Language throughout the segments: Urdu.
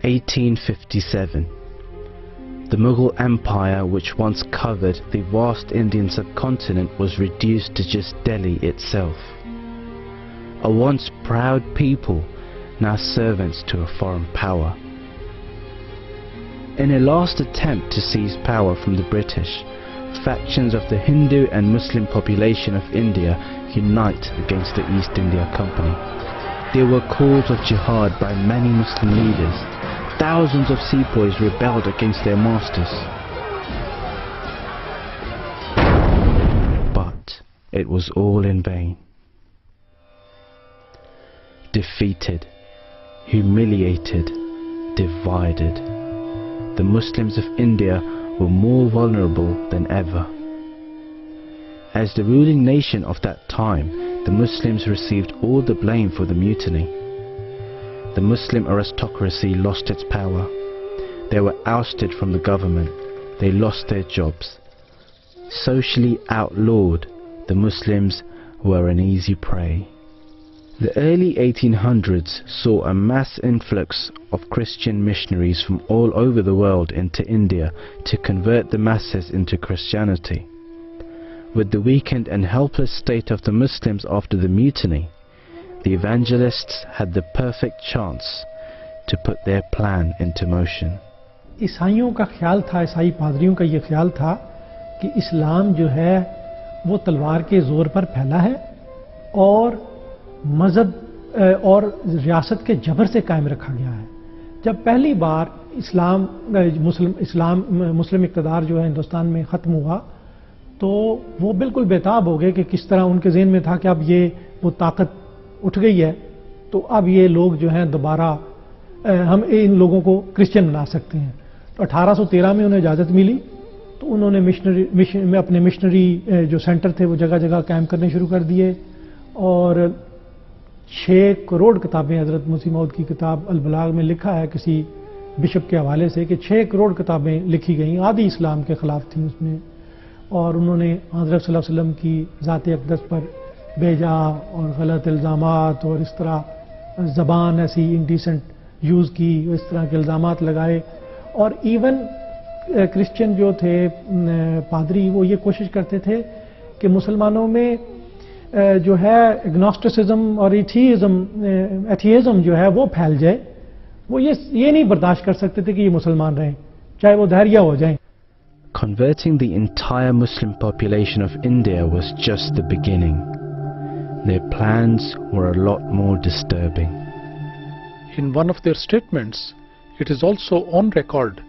1857. The Mughal Empire, which once covered the vast Indian subcontinent, was reduced to just Delhi itself. A once proud people, now servants to a foreign power. In a last attempt to seize power from the British, factions of the Hindu and Muslim population of India unite against the East India Company. There were calls of jihad by many Muslim leaders. Thousands of sepoys rebelled against their masters. But it was all in vain. Defeated, humiliated, divided, the Muslims of India were more vulnerable than ever. As the ruling nation of that time, the Muslims received all the blame for the mutiny. The Muslim aristocracy lost its power. They were ousted from the government. They lost their jobs. Socially outlawed, the Muslims were an easy prey. The early 1800s saw a mass influx of Christian missionaries from all over the world into India to convert the masses into Christianity. With the weakened and helpless state of the Muslims after the mutiny, the evangelists had the perfect chance to put their plan into motion. عیسائیوں کا خیال تھا, عیسائی پادریوں کا یہ خیال تھا کہ اسلام جو ہے وہ تلوار کے زور پر پھیلا ہے اور مذہب اور ریاست کے جبر سے قائم رکھا گیا ہے. جب پہلی بار مسلم اقتدار جو ہے ہندوستان میں ختم ہوا تو وہ بالکل بےتاب ہو گئے کہ کس طرح ان کے ذہن میں تھا کہ اب یہ وہ طاقت اٹھ گئی ہے تو اب یہ لوگ جو ہیں دوبارہ ہم ان لوگوں کو کرسچن بنا سکتے ہیں. تو 1813 میں انہیں اجازت ملی تو انہوں نے اپنے مشنری جو سینٹر تھے وہ جگہ جگہ قائم کرنے شروع کر دیے اور 6 کروڑ کتابیں, حضرت مسیح موعود کی کتاب البلاغ میں لکھا ہے کسی بشپ کے حوالے سے کہ 6 کروڑ کتابیں لکھی گئیں, آدھی اسلام کے خلاف تھیں اس میں, اور انہوں نے حضرت صلی اللہ علیہ وسلم کی ذات اقدس پر بیجا اور غلط الزامات اور اس طرح زبان ایسی انڈیسنٹ یوز کی, اس طرح کے الزامات لگائے. اور ایون کرسچن جو تھے پادری وہ یہ کوشش کرتے تھے کہ مسلمانوں میں جو ہے اگنوسٹسزم اور ایتھیزم جو ہے وہ پھیل جائے. وہ یہ نہیں برداشت کر سکتے تھے کہ یہ مسلمان رہیں چاہے وہ دھیریہ ہو جائیں. Converting the entire Muslim population of India was just the beginning. Their plans were a lot more disturbing. In one of their statements, it is also on record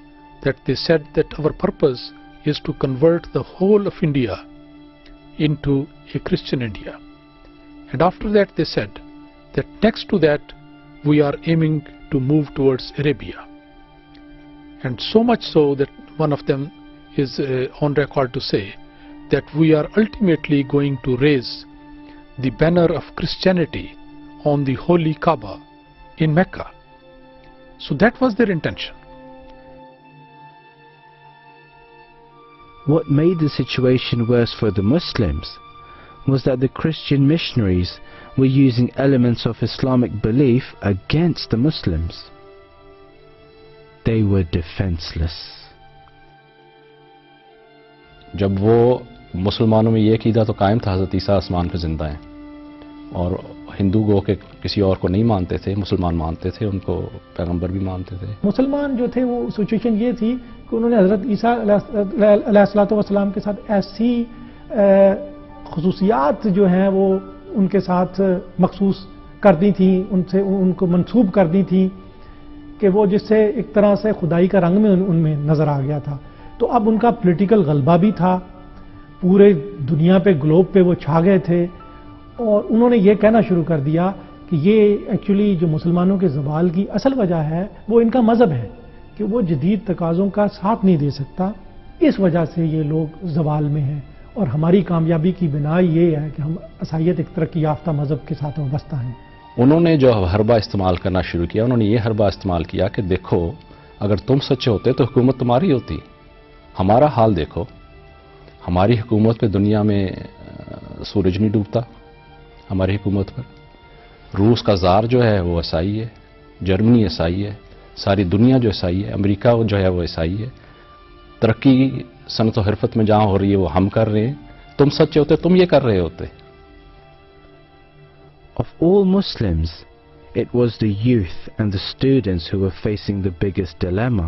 that they said that our purpose is to convert the whole of India into a Christian India. And after that they said that next to that we are aiming to move towards Arabia. And so much so that one of them is on record to say that we are ultimately going to raise the banner of Christianity on the holy Kaaba in Mecca. So that was their intention. What made the situation worse for the Muslims was that the Christian missionaries were using elements of Islamic belief against the Muslims. They were defenseless. جب وہ مسلمانوں میں یہ عقیدہ تو قائم تھا حضرت عیسیٰ آسمان پہ زندہ ہیں اور ہندو گو کے کسی اور کو نہیں مانتے تھے, مسلمان مانتے تھے, ان کو پیغمبر بھی مانتے تھے. مسلمان جو تھے وہ سچویشن یہ تھی کہ انہوں نے حضرت عیسیٰ علیہ السلام کے ساتھ ایسی خصوصیات جو ہیں وہ ان کے ساتھ مخصوص کر دی تھیں, ان کو منسوب کر دی تھیں کہ وہ جس سے ایک طرح سے خدائی کا رنگ میں ان میں نظر آ گیا تھا. تو اب ان کا پولیٹیکل غلبہ بھی تھا, پورے دنیا پہ گلوب پہ وہ چھا گئے تھے اور انہوں نے یہ کہنا شروع کر دیا کہ یہ ایکچولی جو مسلمانوں کے زوال کی اصل وجہ ہے وہ ان کا مذہب ہے کہ وہ جدید تقاضوں کا ساتھ نہیں دے سکتا, اس وجہ سے یہ لوگ زوال میں ہیں اور ہماری کامیابی کی بنا یہ ہے کہ ہم عیسائیت ایک ترقی یافتہ مذہب کے ساتھ وابستہ ہیں. انہوں نے جو حربہ استعمال کرنا شروع کیا, انہوں نے یہ حربہ استعمال کیا کہ دیکھو اگر تم سچے ہوتے تو حکومت تمہاری ہوتی, ہمارا حال دیکھو, ہماری حکومت پہ دنیا میں سورج نہیں ڈوبتا, ہماری حکومت پر روس کا زار جو ہے وہ عیسائی ہے, جرمنی عیسائی ہے, ساری دنیا جو عیسائی ہے، امریکہ جو ہے وہ عیسائی ہے، ترقی صنعت و حرفت میں جہاں ہو رہی ہے وہ ہم کر رہے ہیں، تم سچے ہوتے تم یہ کر رہے ہوتے. Of all Muslims, it was the youth and the students who were facing the biggest dilemma.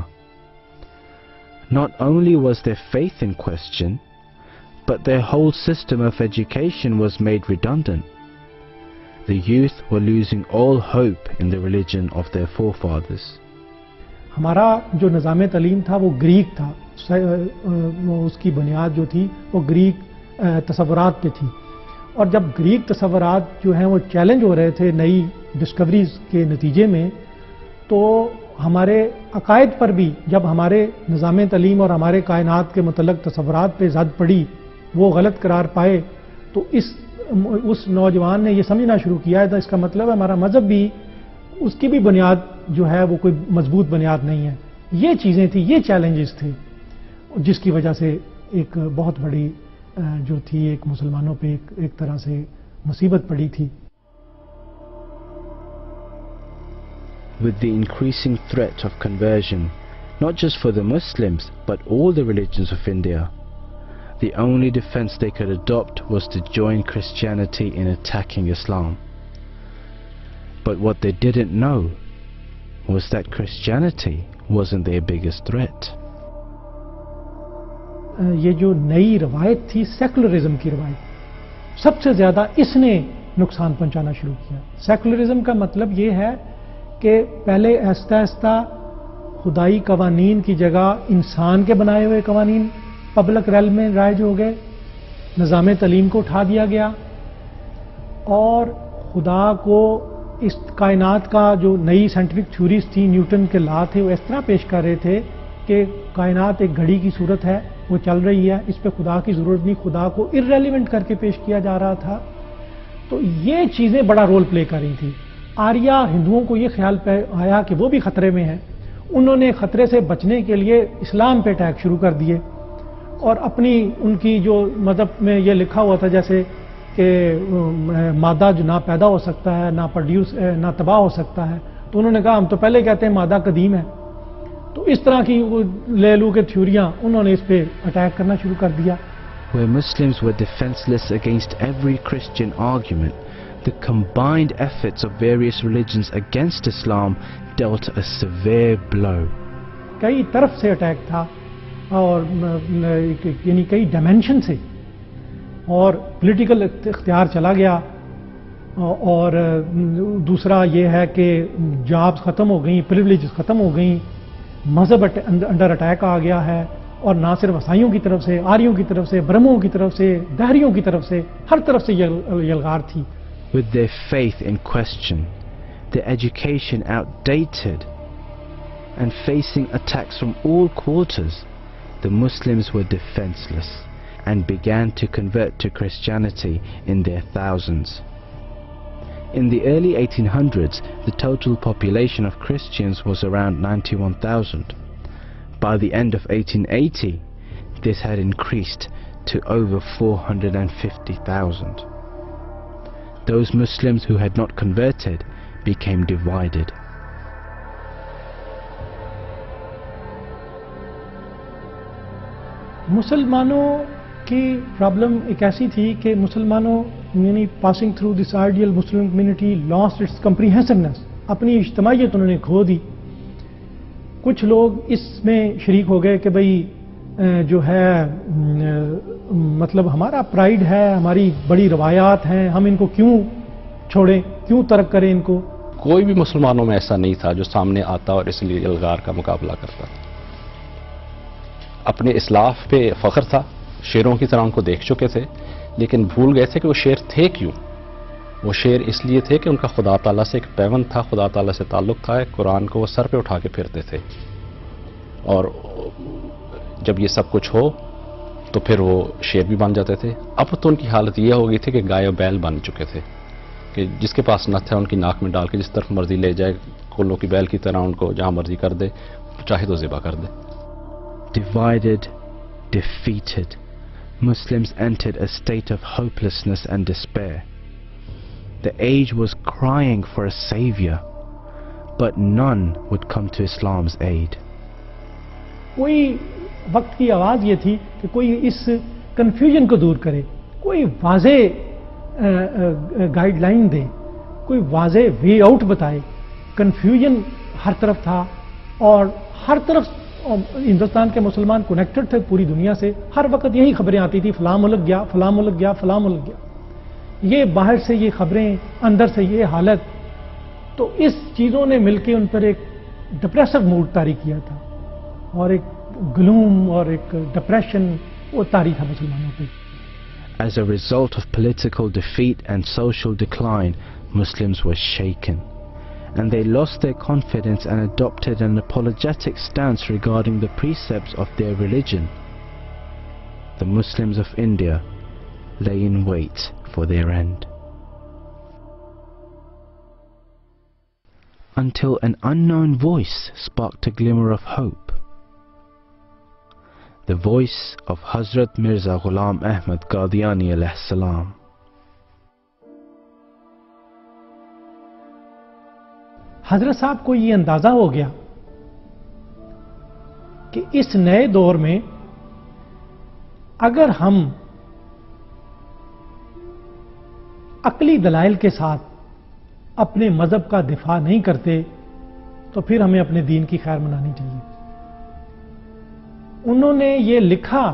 Not only was their faith in question, but their whole system of education was made redundant. The youth were losing all hope in the religion of their forefathers. ہمارا جو نظام تعلیم تھا وہ گریک تھا، اس کی بنیاد جو تھی وہ گریک تصورات پہ تھی، اور جب گریک تصورات جو ہیں وہ چیلنج ہو رہے تھے نئی ڈسکوریز کے نتیجے میں، تو ہمارے عقائد پر بھی جب ہمارے نظام تعلیم اور ہمارے کائنات کے متعلق تصورات پہ زد پڑی، وہ غلط قرار پائے، تو اس نوجوان نے یہ سمجھنا شروع کیا تھا اس کا مطلب ہے ہمارا مذہب بھی، اس کی بھی بنیاد جو ہے وہ کوئی مضبوط بنیاد نہیں ہے. یہ چیزیں تھیں، یہ چیلنجز تھے جس کی وجہ سے ایک بہت بڑی جو تھی ایک مسلمانوں پہ ایک طرح سے مصیبت پڑی تھی. With the increasing threat of conversion, not just for the Muslims, but all the religions of India, the only defense they could adopt was to join Christianity in attacking Islam. But what they didn't know was that Christianity wasn't their biggest threat. یہ جو نئی روایت تھی سیکولرزم کی روایت، سب سے زیادہ اس نے نقصان پہنچانا شروع کیا. سیکولرزم کا مطلب یہ ہے کہ پہلے آہستہ آہستہ خدائی قوانین کی جگہ انسان کے بنائے ہوئے قوانین پبلک ریلم میں رائج ہو گئے، نظام تعلیم کو اٹھا دیا گیا، اور خدا کو اس کائنات کا جو نئی سائنٹیفک تھیوریز تھیں، نیوٹن کے لا تھے، وہ اس طرح پیش کر رہے تھے کہ کائنات ایک گھڑی کی صورت ہے، وہ چل رہی ہے، اس پہ خدا کی ضرورت نہیں، خدا کو ارریلیونٹ کر کے پیش کیا جا رہا تھا. تو یہ چیزیں بڑا رول پلے کر رہی تھیں. آریہ ہندوؤں کو یہ خیال پہ آیا کہ وہ بھی خطرے میں ہیں، انہوں نے خطرے سے بچنے کے لیے اسلام پہ اٹیک شروع کر دیے، اور اپنی ان کی جو مذہب میں یہ لکھا ہوا تھا جیسے کہ مادہ جو نہ پیدا ہو سکتا ہے، نہ پروڈیوس، نہ تباہ ہو سکتا ہے، تو انہوں نے کہا ہم تو پہلے کہتے ہیں مادہ قدیم ہے. تو اس طرح کی لے لو کے تھیوریاں انہوں نے اس پہ اٹیک کرنا شروع کر دیا. Where Muslims were defenseless against every Christian argument, the combined efforts of various religions against Islam dealt a severe blow. کئی طرف سے اٹیک تھا، اور یعنی کئی ڈائمینشن سے، اور پولیٹیکل اختیار چلا گیا، اور دوسرا یہ ہے کہ جابز ختم ہو گئیں، پریولیجز ختم ہو گئیں، مذہب انڈر اٹیک آ گیا ہے، اور نہ صرف عیسائیوں کی طرف سے، آریوں کی طرف سے، برہموں کی طرف سے، دہریوں کی طرف سے، ہر طرف سے یلغار تھی. With their faith in question, their education outdated, and facing attacks from all quarters, the Muslims were defenseless and began to convert to Christianity in their thousands. In the early 1800s, the total population of Christians was around 91,000. By the end of 1880, this had increased to over 450,000. Those Muslims who had not converted became divided. مسلمانوں کی پرابلم ایک ایسی تھی کہ مسلمانوں یعنی passing through this ideal Muslim community lost its comprehensiveness, اپنی اجتماعیت انہوں نے کھو دی. کچھ لوگ اس میں شریک ہو گئے کہ بھئی جو ہے مطلب ہمارا پرائیڈ ہے، ہماری بڑی روایات ہیں، ہم ان کو کیوں چھوڑیں، کیوں ترک کریں ان کو. کوئی بھی مسلمانوں میں ایسا نہیں تھا جو سامنے آتا اور اس لیے الغار کا مقابلہ کرتا. اپنے اسلاف پہ فخر تھا، شیروں کی طرح ان کو دیکھ چکے تھے، لیکن بھول گئے تھے کہ وہ شیر تھے کیوں. وہ شیر اس لیے تھے کہ ان کا خدا تعالیٰ سے ایک پیوند تھا، خدا تعالیٰ سے تعلق تھا، قرآن کو وہ سر پہ اٹھا کے پھرتے تھے. اور جب یہ سب کچھ ہو تو پھر وہ شیر بھی بن جاتے تھے. اب تو ان کی حالت یہ ہو گئی تھی کہ گائے و بیل بن چکے تھے کہ جس کے پاس نت ہے ان کی ناک میں ڈال کے جس طرف مرضی لے جائے، کولوں کی بیل کی طرح ان کو جہاں مرضی کر دے، چاہے تو ذبح کر دے. Divided, defeated, Muslims entered a state of hopelessness and despair. The age was crying for a savior. but none would come to Islam's aid. کوئی وقت کی آواز یہ تھی کہ کوئی اس کنفیوژن کو دور کرے, کوئی واضح گائیڈ لائن دے, کوئی واضح وے آؤٹ بتائے. کنفیوژن ہر طرف تھا اور ہر طرف ہندوستان کے مسلمان کنیکٹڈ تھے پوری دنیا سے. ہر وقت یہی خبریں آتی تھی, فلاں ملک گیا, فلاں ملک گیا, فلاں ملک گیا. یہ باہر سے یہ خبریں, اندر سے یہ حالت, تو اس چیزوں نے مل کے ان پر ایک ڈپریسو موڈ طاری کیا تھا اور ایک گلوم اور ایک ڈپریشن وہ طاری تھا مسلمانوں پہ. As a result of political defeat and social decline, Muslims were shaken, and they lost their confidence and adopted an apologetic stance regarding the precepts of their religion. The Muslims of India lay in wait for their end, until an unknown voice sparked a glimmer of hope. The voice of Hazrat Mirza Ghulam Ahmad Qadiani alayhi salam. حضرت صاحب کو یہ اندازہ ہو گیا کہ اس نئے دور میں اگر ہم عقلی دلائل کے ساتھ اپنے مذہب کا دفاع نہیں کرتے تو پھر ہمیں اپنے دین کی خیر منانی چاہیے. انہوں نے یہ لکھا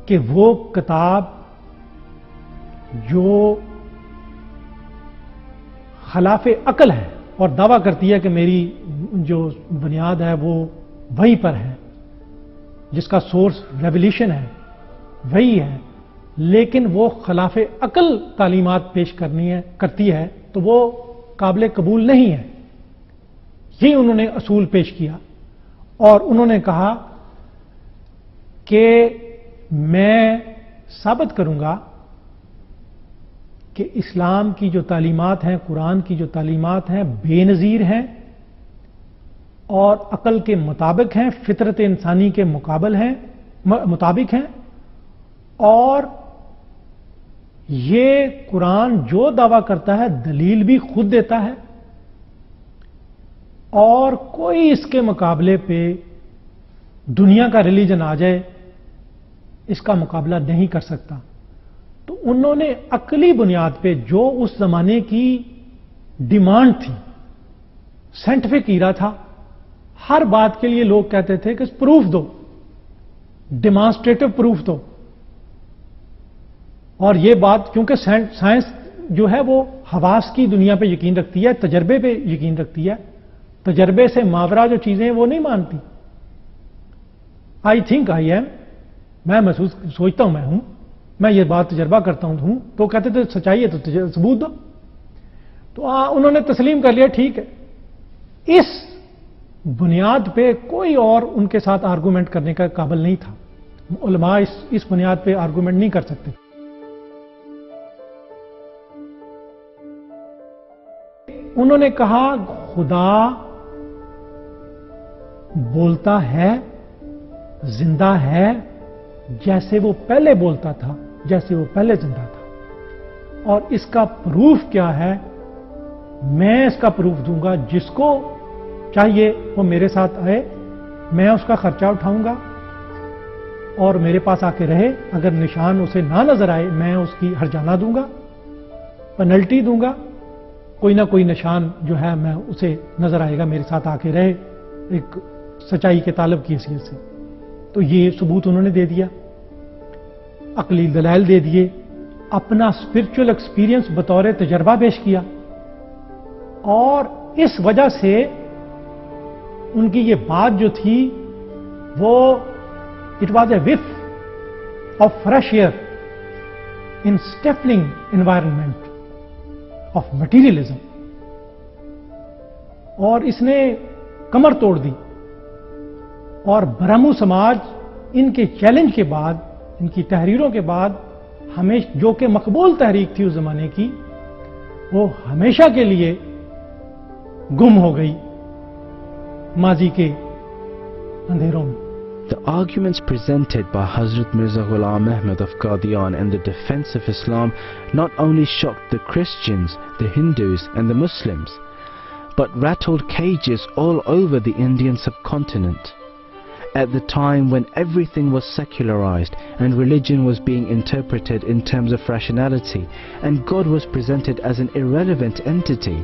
کہ وہ کتاب جو خلاف عقل ہے اور دعویٰ کرتی ہے کہ میری جو بنیاد ہے وہ وحی پر ہے, جس کا سورس ریولیوشن ہے, وحی ہے, لیکن وہ خلاف عقل تعلیمات پیش کرتی ہے تو وہ قابل قبول نہیں ہے. یہ انہوں نے اصول پیش کیا اور انہوں نے کہا کہ میں ثابت کروں گا کہ اسلام کی جو تعلیمات ہیں, قرآن کی جو تعلیمات ہیں, بے نظیر ہیں اور عقل کے مطابق ہیں, فطرت انسانی کے مطابق ہیں, اور یہ قرآن جو دعویٰ کرتا ہے دلیل بھی خود دیتا ہے اور کوئی اس کے مقابلے پہ دنیا کا ریلیجن آ جائے اس کا مقابلہ نہیں کر سکتا. تو انہوں نے عقلی بنیاد پہ جو اس زمانے کی ڈیمانڈ تھی, سائنٹیفک ایرا تھا, ہر بات کے لیے لوگ کہتے تھے کہ پروف دو, ڈیمانسٹریٹو پروف دو. اور یہ بات کیونکہ سائنس جو ہے وہ حواس کی دنیا پہ یقین رکھتی ہے, تجربے پہ یقین رکھتی ہے, تجربے سے ماورا جو چیزیں وہ نہیں مانتی. آئی تھنک آئی ایم, میں سوچتا ہوں میں ہوں, میں یہ بات تجربہ کرتا ہوں, تو کہتے تھے سچائی ہے تو ثبوت دو. تو انہوں نے تسلیم کر لیا ٹھیک ہے. اس بنیاد پہ کوئی اور ان کے ساتھ آرگومنٹ کرنے کا قابل نہیں تھا. علماء اس بنیاد پہ آرگومنٹ نہیں کر سکتے. انہوں نے کہا خدا بولتا ہے, زندہ ہے, جیسے وہ پہلے بولتا تھا, جیسے وہ پہلے زندہ تھا. اور اس کا پروف کیا ہے؟ میں اس کا پروف دوں گا. جس کو چاہیے وہ میرے ساتھ آئے, میں اس کا خرچہ اٹھاؤں گا اور میرے پاس آ کے رہے. اگر نشان اسے نہ نظر آئے میں اس کی ہرجانہ دوں گا, پینلٹی دوں گا. کوئی نہ کوئی نشان جو ہے میں اسے نظر آئے گا, میرے ساتھ آ کے رہے ایک سچائی کے طالب کی حیثیت سے. تو یہ ثبوت انہوں نے دے دیا, عقلی دلائل دے دیے, اپنا اسپرچل ایکسپیرینس بطور تجربہ پیش کیا. اور اس وجہ سے ان کی یہ بات جو تھی وہ it was a whiff of fresh air in stifling environment of materialism. اور اس نے کمر توڑ دی. اور برہمو سماج ان کے چیلنج کے بعد, ان کی تحریروں کے بعد, ہمیشہ جو کہ مقبول تحریک تھی اس زمانے کی, وہ ہمیشہ کے لیے گم ہو گئی ماضی کے اندھیروں میں. The arguments presented by Hazrat Mirza Ghulam Ahmad of Qadian in the defense of Islam not only shocked the Christians, the Hindus and the Muslims, but rattled cages all over the Indian subcontinent. At the time when everything was secularized and religion was being interpreted in terms of rationality and God was presented as an irrelevant entity,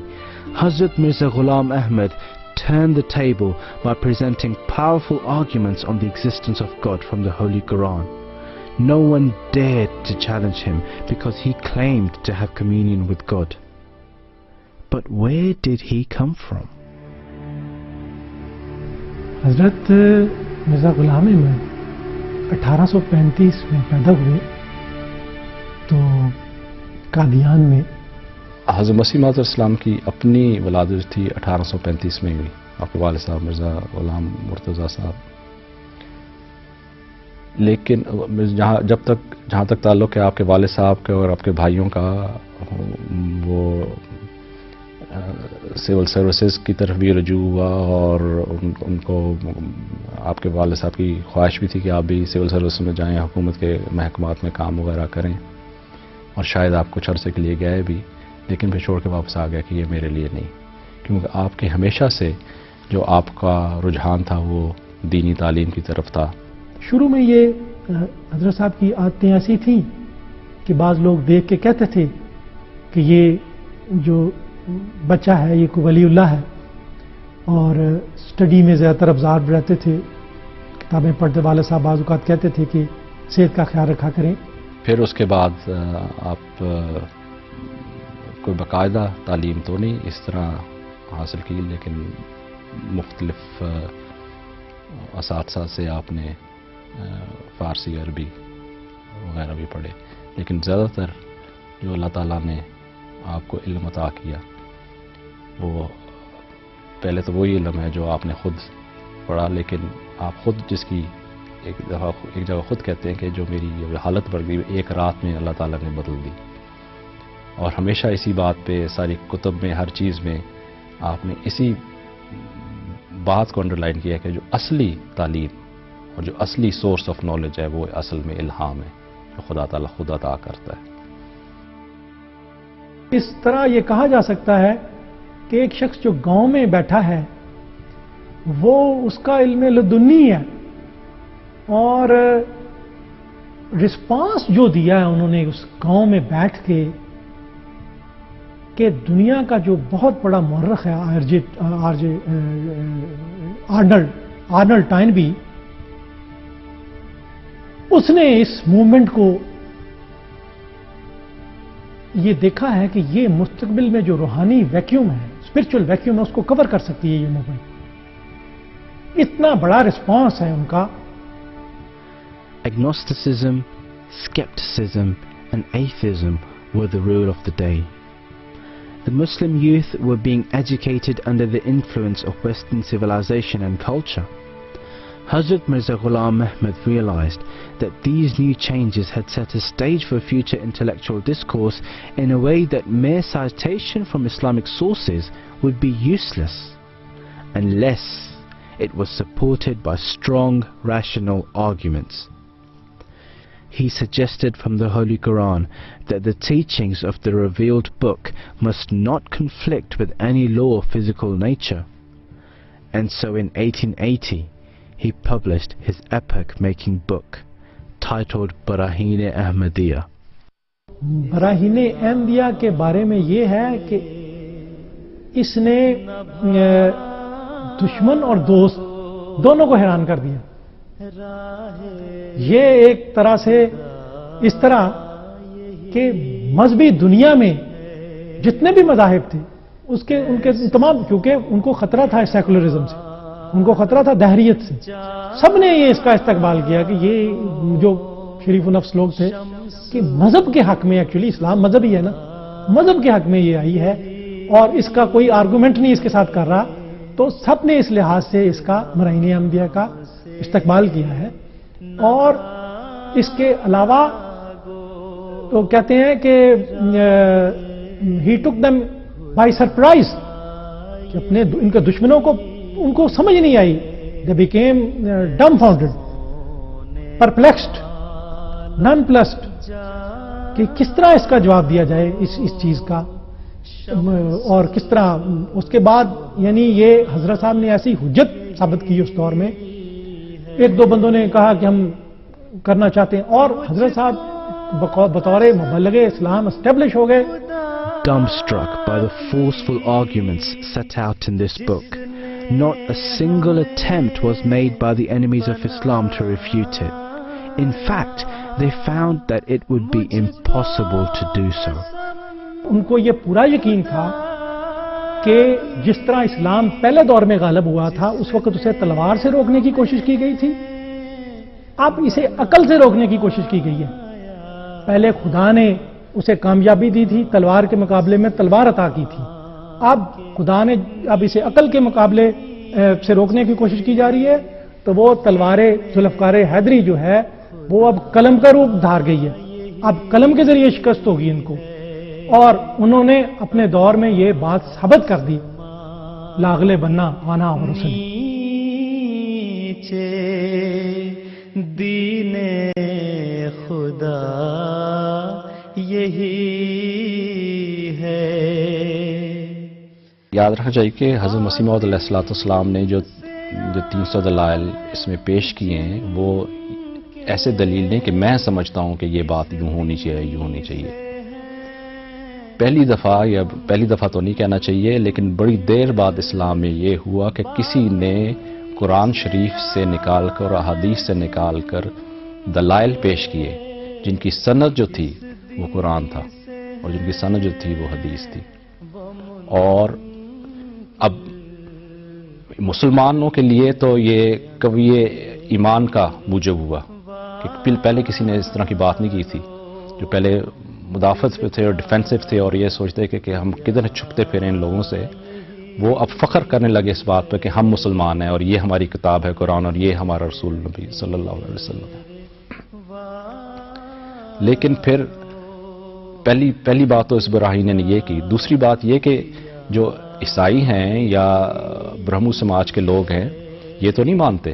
Hazrat Mirza Ghulam Ahmad turned the table by presenting powerful arguments on the existence of God from the Holy Quran. No one dared to challenge him because he claimed to have communion with God. But where did he come from? حضرت مرزا غلام احمد 1835 میں پیدا ہوئے تو قادیان میں. حضرت مسیح موعود اسلام کی اپنی ولادت تھی 1835 میں ہوئی. آپ کے والد صاحب مرزا غلام مرتضیٰ صاحب. لیکن جہاں تک تعلق ہے آپ کے والد صاحب کے اور آپ کے بھائیوں کا، وہ سول سروسز کی طرف بھی رجوع ہوا اور ان کو آپ کے والد صاحب کی خواہش بھی تھی کہ آپ بھی سول سروس میں جائیں، حکومت کے محکمات میں کام وغیرہ کریں، اور شاید آپ کچھ عرصے کے لیے گئے بھی، لیکن پھر چھوڑ کے واپس آ گیا کہ یہ میرے لیے نہیں. کیونکہ آپ کے ہمیشہ سے جو آپ کا رجحان تھا وہ دینی تعلیم کی طرف تھا. شروع میں یہ حضرت صاحب کی عادتیں ایسی تھیں کہ بعض لوگ دیکھ کے کہتے تھے کہ یہ جو بچہ ہے یہ کوئی ولی اللہ ہے، اور اسٹڈی میں زیادہ تر ابزارو رہتے تھے، کتابیں پڑھتے. والد صاحب بعض اوقات کہتے تھے کہ صحت کا خیال رکھا کریں. پھر اس کے بعد آپ کوئی باقاعدہ تعلیم تو نہیں اس طرح حاصل کی، لیکن مختلف اساتذہ سے آپ نے فارسی، عربی وغیرہ بھی پڑھے. لیکن زیادہ تر جو اللہ تعالیٰ نے آپ کو علم عطا کیا وہ پہلے تو وہی علم ہے جو آپ نے خود پڑھا، لیکن آپ خود جس کی ایک جگہ خود کہتے ہیں کہ جو میری حالت بڑھ گئی ایک رات میں اللہ تعالیٰ نے بدل دی. اور ہمیشہ اسی بات پہ ساری کتب میں ہر چیز میں آپ نے اسی بات کو انڈرلائن کیا کہ جو اصلی تعلیم اور جو اصلی سورس آف نالج ہے وہ اصل میں الہام ہے جو خدا تعالیٰ خود عطا کرتا ہے. اس طرح یہ کہا جا سکتا ہے کہ ایک شخص جو گاؤں میں بیٹھا ہے وہ اس کا علم لدنی ہے، اور رسپانس جو دیا ہے انہوں نے اس گاؤں میں بیٹھ کے کہ دنیا کا جو بہت بڑا مورخ ہے آرنلڈ ٹائنبی، اس نے اس موومنٹ کو یہ دیکھا ہے کہ یہ مستقبل میں جو روحانی ویکیوم ہے، اسپرچل ویکیوم ہے، اس کو کور کر سکتی ہے یہ موومنٹ. اتنا بڑا رسپانس ہے ان کا. Agnosticism, skepticism and atheism were the rule of the day. The Muslim youth were being educated under the influence of Western civilization and culture. Hazrat Mirza Ghulam Ahmad realized that these new changes had set a stage for future intellectual discourse in a way that mere citation from Islamic sources would be useless unless it was supported by strong, rational arguments. He suggested from the Holy Quran that the teachings of the revealed book must not conflict with any law of physical nature. And so in 1880, he published his epoch-making book titled Barahin-e Ahmadiyya. براہین Ahmadiyya کے بارے میں یہ ہے کہ اس نے دشمن اور دوست دونوں کو حیران کر دیا. یہ ایک طرح سے اس طرح کہ مذہبی دنیا میں جتنے بھی مذاہب تھے ان کے تمام، کیونکہ ان کو خطرہ تھا سیکولرزم سے، ان کو خطرہ تھا دہریت سے، سب نے یہ اس کا استقبال کیا کہ یہ جو شریف و نفس لوگ تھے کہ مذہب کے حق میں، ایکچولی اسلام مذہب ہی ہے نا، مذہب کے حق میں یہ آئی ہے اور اس کا کوئی آرگومنٹ نہیں اس کے ساتھ کر رہا، تو سب نے اس لحاظ سے اس کا براہین احمدیہ کا استقبال کیا ہے. اور اس کے علاوہ تو کہتے ہیں کہ ہی ٹک دم بائی سرپرائز، کہ اپنے ان کے دشمنوں کو ان کو سمجھ نہیں آئی. They became dumbfounded, perplexed, nonplussed, کہ کس طرح اس کا جواب دیا جائے اس چیز کا. اور کس طرح اس کے بعد یعنی یہ حضرت صاحب نے ایسی حجت ثابت کی اس دور میں. ایک دو بندوں نے کہا کہ ہم کرنا چاہتے ہیں اور حضرت صاحب بطور مبلغ اسلام اسٹیبلش ہو گئے. Dumbstruck by the forceful arguments set out in this book, not a single attempt was made by the enemies of Islam to refute it. In fact, they found that it would be impossible to do so. ان کو یہ پورا یقین تھا کہ جس طرح اسلام پہلے دور میں غالب ہوا تھا اس وقت اسے تلوار سے روکنے کی کوشش کی گئی تھی، اب اسے عقل سے روکنے کی کوشش کی گئی ہے. پہلے خدا نے اسے کامیابی دی تھی، تلوار کے مقابلے میں تلوار عطا کی تھی. اب خدا نے اب اسے عقل کے مقابلے سے روکنے کی کوشش کی جا رہی ہے، تو وہ تلوار ذوالفقار حیدری جو ہے وہ اب قلم کا روپ دھار گئی ہے. اب قلم کے ذریعے شکست ہوگی ان کو، اور انہوں نے اپنے دور میں یہ بات ثابت کر دی. لاغلے بننا آنا اور حسن دین خدا یہی ہے. یاد رکھنا چاہیے کہ حضرت مسیح موعود علیہ السلام نے جو 300 دلائل اس میں پیش کیے ہیں وہ ایسے دلیل نہیں کہ میں سمجھتا ہوں کہ یہ بات یوں ہونی چاہیے یوں ہونی چاہیے. پہلی دفعہ تو نہیں کہنا چاہیے، لیکن بڑی دیر بعد اسلام میں یہ ہوا کہ کسی نے قرآن شریف سے نکال کر اور احادیث سے نکال کر دلائل پیش کیے جن کی سند جو تھی وہ قرآن تھا اور جن کی سند جو تھی وہ حدیث تھی. اور اب مسلمانوں کے لیے تو یہ کبھی ایمان کا موجب ہوا کہ پہلے کسی نے اس طرح کی بات نہیں کی تھی، جو پہلے مدافعت پہ تھے اور ڈیفینسو تھے اور یہ سوچتے کہ ہم کدھر چھپتے پھریں ان لوگوں سے، وہ اب فخر کرنے لگے اس بات پہ کہ ہم مسلمان ہیں اور یہ ہماری کتاب ہے قرآن اور یہ ہمارا رسول نبی صلی اللہ علیہ وسلم ہے. لیکن پھر پہلی بات تو اس براہین نے یہ کی. دوسری بات یہ کہ جو عیسائی ہیں یا برہمو سماج کے لوگ ہیں یہ تو نہیں مانتے،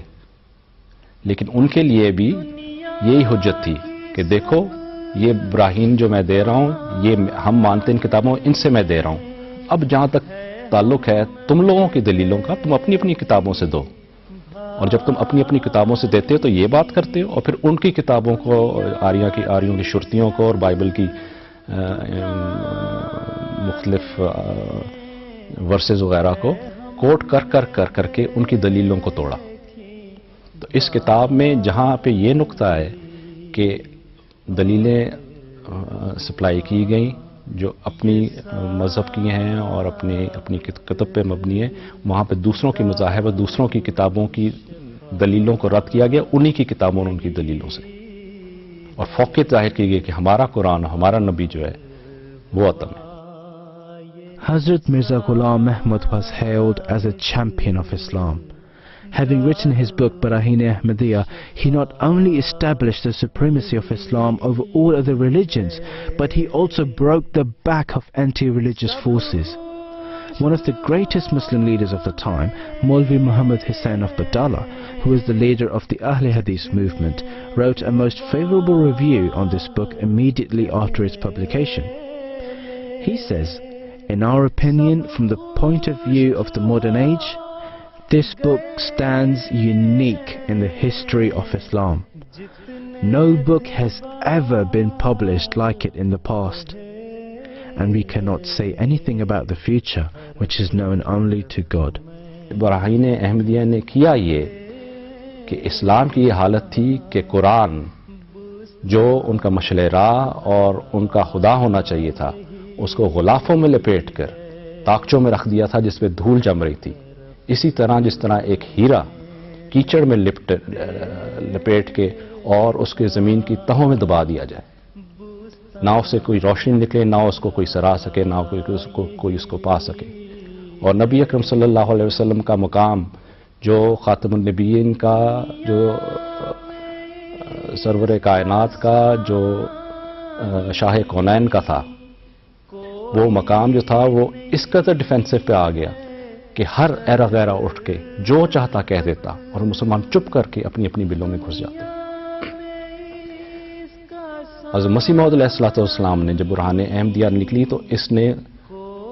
لیکن ان کے لیے بھی یہی حجت تھی کہ دیکھو یہ براہین جو میں دے رہا ہوں یہ ہم مانتے ان کتابوں ان سے میں دے رہا ہوں. اب جہاں تک تعلق ہے تم لوگوں کی دلیلوں کا، تم اپنی اپنی کتابوں سے دو، اور جب تم اپنی اپنی کتابوں سے دیتے ہو تو یہ بات کرتے ہو، اور پھر ان کی کتابوں کو آریوں کی شرطیوں کو اور بائبل کی مختلف ورسز وغیرہ کو کوٹ کر کے ان کی دلیلوں کو توڑا. تو اس کتاب میں جہاں پہ یہ نقطہ ہے کہ دلیلیں سپلائی کی گئیں جو اپنی مذہب کی ہیں اور اپنی کتب پہ مبنی ہے، وہاں پہ دوسروں کی مذاہب اور دوسروں کی کتابوں کی دلیلوں کو رد کیا گیا انہی کی کتابوں اور ان کی دلیلوں سے، اور فوقیت ظاہر کی گئی کہ ہمارا قرآن ہمارا نبی جو ہے وہ اتم ہے. Hazrat Mirza Ghulam Ahmad was hailed as a champion of Islam. Having written his book Barahin-e Ahmadiyya, he not only established the supremacy of Islam over all other religions, but he also broke the back of anti-religious forces. One of the greatest Muslim leaders of the time, Maulvi Muhammad Hussain of Badala, who is the leader of the Ahl Hadith movement, wrote a most favorable review on this book immediately after its publication. He says, "In our opinion, from the point of view of the modern age, this book stands unique in the history of Islam. No book has ever been published like it in the past, and we cannot say anything about the future which is known only to God." براہین Ahmadiyya نے کیا یہ کہ اسلام کی یہ حالت تھی کہ قرآن جو ان کا مشعل راہ اور ان کا خدا ہونا چاہیے تھا اس کو غلافوں میں لپیٹ کر تاکچوں میں رکھ دیا تھا جس پہ دھول جم رہی تھی. اسی طرح جس طرح ایک ہیرا کیچڑ میں لپیٹ کے اور اس کے زمین کی تہوں میں دبا دیا جائے، نہ اس سے کوئی روشنی نکلے، نہ اس کو کوئی سرا سکے، نہ کوئی اس کو پا سکے. اور نبی اکرم صلی اللہ علیہ وسلم کا مقام جو خاتم النبیین کا، جو سرور کائنات کا، جو شاہ کونین کا تھا، وہ مقام جو تھا وہ اس قدر ڈیفینسو پہ آ گیا کہ ہر ایرا غیرہ اٹھ کے جو چاہتا کہہ دیتا اور مسلمان چپ کر کے اپنی اپنی بلوں میں گھس جاتے. حضرت مسیح موعود علیہ السلام نے جب برہان احمدیہ نکلی تو اس نے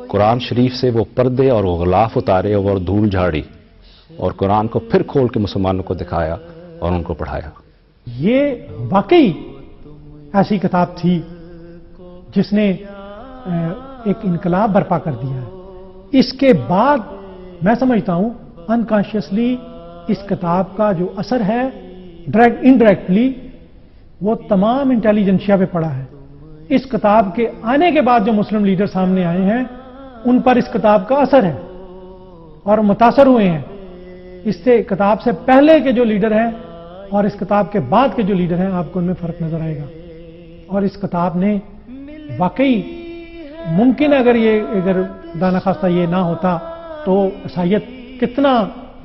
قرآن شریف سے وہ پردے اور وہ غلاف اتارے اور دھول جھاڑی اور قرآن کو پھر کھول کے مسلمانوں کو دکھایا اور ان کو پڑھایا. یہ واقعی ایسی کتاب تھی جس نے ایک انقلاب برپا کر دیا ہے. اس کے بعد میں سمجھتا ہوں انکانشیسلی اس کتاب کا جو اثر ہے انڈائریکٹلی وہ تمام انٹیلیجنشیا پہ پڑا ہے. اس کتاب کے آنے کے بعد جو مسلم لیڈر سامنے آئے ہیں ان پر اس کتاب کا اثر ہے اور متاثر ہوئے ہیں. اس سے کتاب سے پہلے کے جو لیڈر ہیں اور اس کتاب کے بعد کے جو لیڈر ہیں آپ کو ان میں فرق نظر آئے گا. اور اس کتاب نے واقعی ممکن ہے اگر دانا خواستہ یہ نہ ہوتا تو عیسائیت کتنا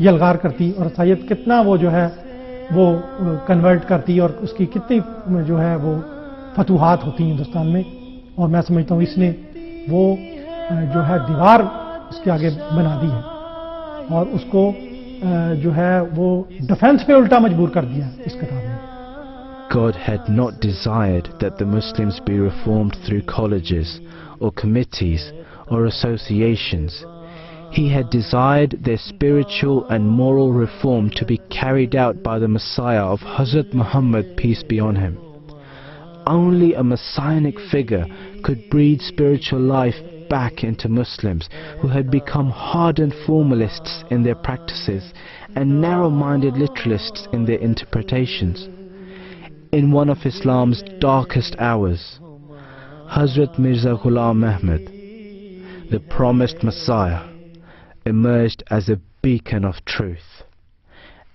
یلغار کرتی اور عیسائیت کتنا وہ جو ہے وہ کنورٹ کرتی اور اس کی کتنی جو ہے وہ فتوحات ہوتی ہندوستان میں. اور میں سمجھتا ہوں اس نے وہ جو ہے دیوار اس کے آگے بنا دی ہے اور اس کو جو ہے وہ ڈیفنس پہ الٹا مجبور کر دیا اس کتاب نے. God had not desired that the Muslims be reformed through colleges or committees or associations. He had desired their spiritual and moral reform to be carried out by the Messiah of Hazrat Muhammad, peace be on him. Only a messianic figure could breathe spiritual life back into Muslims who had become hardened formalists in their practices and narrow-minded literalists in their interpretations. In one of Islam's darkest hours, Hazrat Mirza Ghulam Ahmad, the promised Messiah, emerged as a beacon of truth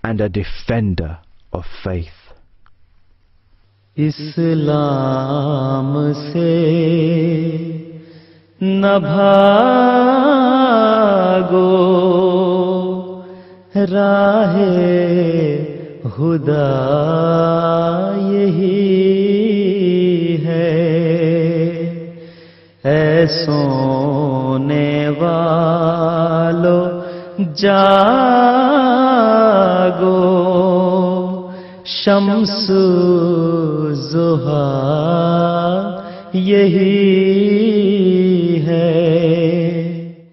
and a defender of faith. اسلام سے نہ بھاگو راہ خدا یہی ہے اے سونے والو جاگو شمس ضحیٰ یہی ہے.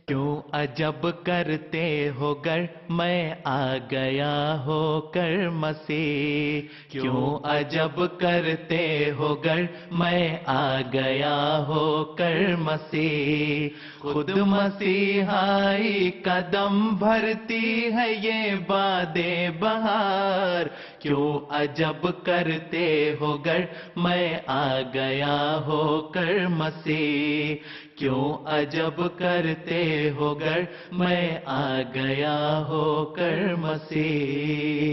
کیوں عجب کرتے ہو گر میں آ گیا ہو کر مسیح, کیوں عجب کرتے ہو گر میں آ گیا ہو کر مسیح. خود مسیحائی قدم بھرتی ہے یہ باد بہار, کیوں عجب کرتے ہو گر میں آ گیا ہو کر مسیح, کیوں عجب کرتے ہو گر میں آ گیا ہو کر مسیح.